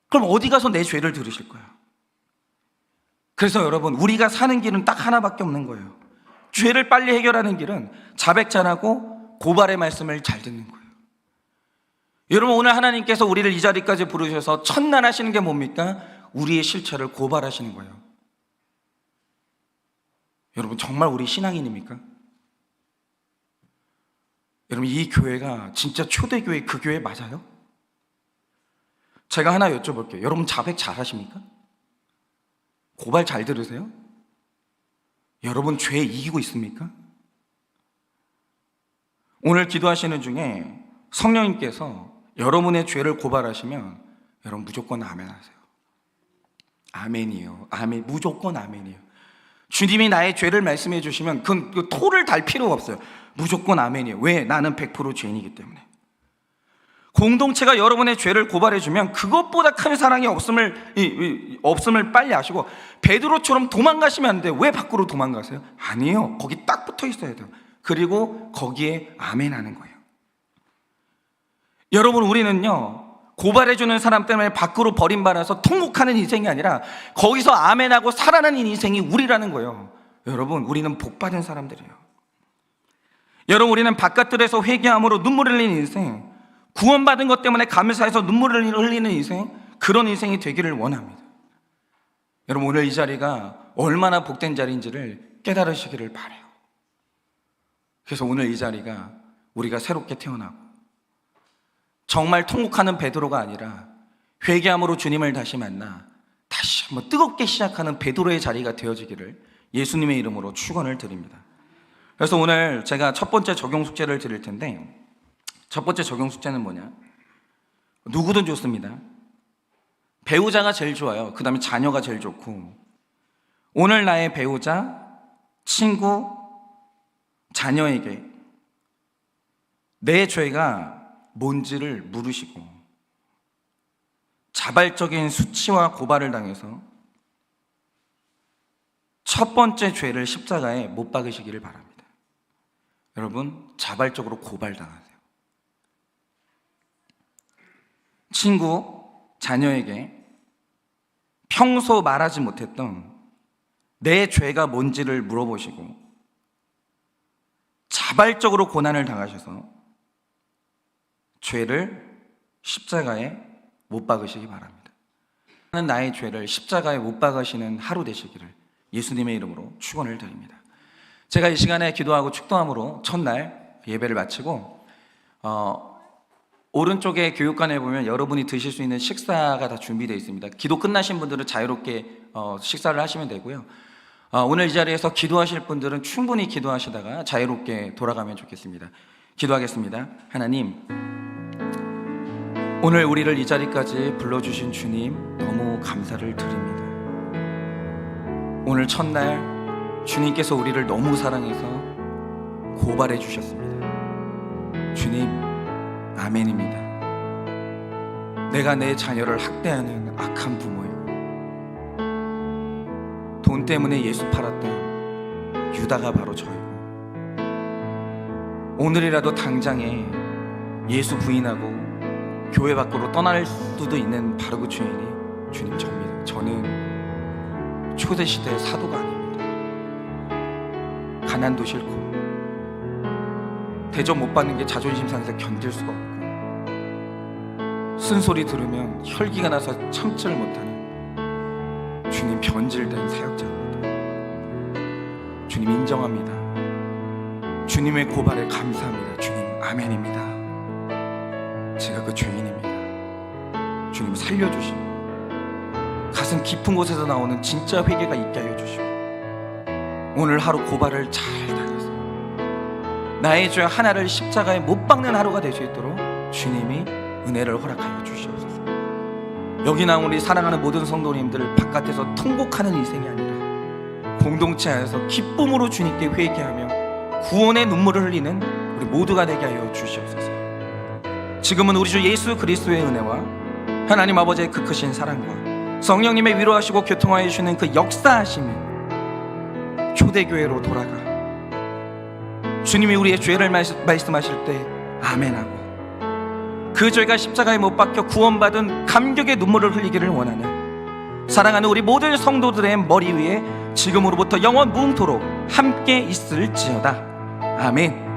S1: 그럼 어디 가서 내 죄를 들으실 거야? 그래서 여러분, 우리가 사는 길은 딱 하나밖에 없는 거예요. 죄를 빨리 해결하는 길은 자백 잘하고 고발의 말씀을 잘 듣는 거예요. 여러분, 오늘 하나님께서 우리를 이 자리까지 부르셔서 첫날 하시는 게 뭡니까? 우리의 실체를 고발하시는 거예요. 여러분, 정말 우리 신앙인입니까? 여러분, 이 교회가 진짜 초대교회 그 교회 맞아요? 제가 하나 여쭤볼게요. 여러분, 자백 잘 하십니까? 고발 잘 들으세요? 여러분, 죄 이기고 있습니까? 오늘 기도하시는 중에 성령님께서 여러분의 죄를 고발하시면 여러분 무조건 아멘 하세요. 아멘이요. 아멘. 무조건 아멘이에요. 주님이 나의 죄를 말씀해 주시면 그 토를 달 필요가 없어요. 무조건 아멘이에요. 왜? 나는 100% 죄인이기 때문에. 공동체가 여러분의 죄를 고발해 주면 그것보다 큰 사랑이 없음을 빨리 아시고 베드로처럼 도망가시면 안 돼요. 왜 밖으로 도망가세요? 아니에요. 거기 딱 붙어 있어야 돼요. 그리고 거기에 아멘 하는 거예요. 여러분, 우리는요, 고발해주는 사람 때문에 밖으로 버림받아서 통곡하는 인생이 아니라 거기서 아멘하고 살아나는 인생이 우리라는 거예요. 여러분, 우리는 복받은 사람들이에요. 여러분, 우리는 바깥들에서 회개함으로 눈물을 흘리는 인생, 구원받은 것 때문에 감사해서 눈물을 흘리는 인생, 그런 인생이 되기를 원합니다. 여러분, 오늘 이 자리가 얼마나 복된 자리인지를 깨달으시기를 바라요. 그래서 오늘 이 자리가 우리가 새롭게 태어나고 정말 통곡하는 베드로가 아니라 회개함으로 주님을 다시 만나 다시 한번 뜨겁게 시작하는 베드로의 자리가 되어지기를 예수님의 이름으로 축원을 드립니다. 그래서 오늘 제가 첫 번째 적용 숙제를 드릴 텐데, 첫 번째 적용 숙제는 뭐냐? 누구든 좋습니다. 배우자가 제일 좋아요. 그 다음에 자녀가 제일 좋고, 오늘 나의 배우자, 친구, 자녀에게 내 죄가 뭔지를 물으시고 자발적인 수치와 고발을 당해서 첫 번째 죄를 십자가에 못 박으시기를 바랍니다. 여러분, 자발적으로 고발당하세요. 친구, 자녀에게 평소 말하지 못했던 내 죄가 뭔지를 물어보시고 자발적으로 고난을 당하셔서 죄를 십자가에 못 박으시기 바랍니다. 나의 죄를 십자가에 못 박으시는 하루 되시기를 예수님의 이름으로 축원을 드립니다. 제가 이 시간에 기도하고 축도함으로 첫날 예배를 마치고 오른쪽에 교육관에 보면 여러분이 드실 수 있는 식사가 다 준비되어 있습니다. 기도 끝나신 분들은 자유롭게 식사를 하시면 되고요. 오늘 이 자리에서 기도하실 분들은 충분히 기도하시다가 자유롭게 돌아가면 좋겠습니다. 기도하겠습니다. 하나님, 오늘 우리를 이 자리까지 불러주신 주님 너무 감사를 드립니다. 오늘 첫날 주님께서 우리를 너무 사랑해서 고발해 주셨습니다. 주님, 아멘입니다. 내가 내 자녀를 학대하는 악한 부모요, 돈 때문에 예수 팔았던 유다가 바로 저요, 오늘이라도 당장에 예수 부인하고 교회 밖으로 떠날 수도 있는 바로 그 주인이 주님 접니다. 저는 초대시대의 사도가 아닙니다. 가난도 싫고 대접 못 받는 게 자존심 상해서 견딜 수가 없고 쓴소리 들으면 혈기가 나서 참지를 못하는 주님 변질된 사역자입니다. 주님 인정합니다. 주님의 고발에 감사합니다. 주님 아멘입니다. 제가 그 죄인입니다. 주님 살려주시고 가슴 깊은 곳에서 나오는 진짜 회개가 있게 하여 주시고 오늘 하루 고발을 잘 당해서 나의 죄 하나를 십자가에 못 박는 하루가 될 수 있도록 주님이 은혜를 허락하여 주시옵소서. 여기 나온 우리 사랑하는 모든 성도님들, 바깥에서 통곡하는 인생이 아니라 공동체 안에서 기쁨으로 주님께 회개하며 구원의 눈물을 흘리는 우리 모두가 되게 하여 주시옵소서. 지금은 우리 주 예수 그리스도의 은혜와 하나님 아버지의 그 크신 사랑과 성령님의 위로하시고 교통하여 주시는 그 역사하심이 초대교회로 돌아가 주님이 우리의 죄를 말씀하실 때 아멘하고 그 죄가 십자가에 못 박혀 구원받은 감격의 눈물을 흘리기를 원하는 사랑하는 우리 모든 성도들의 머리 위에 지금으로부터 영원 무음토록 함께 있을지어다. 아멘.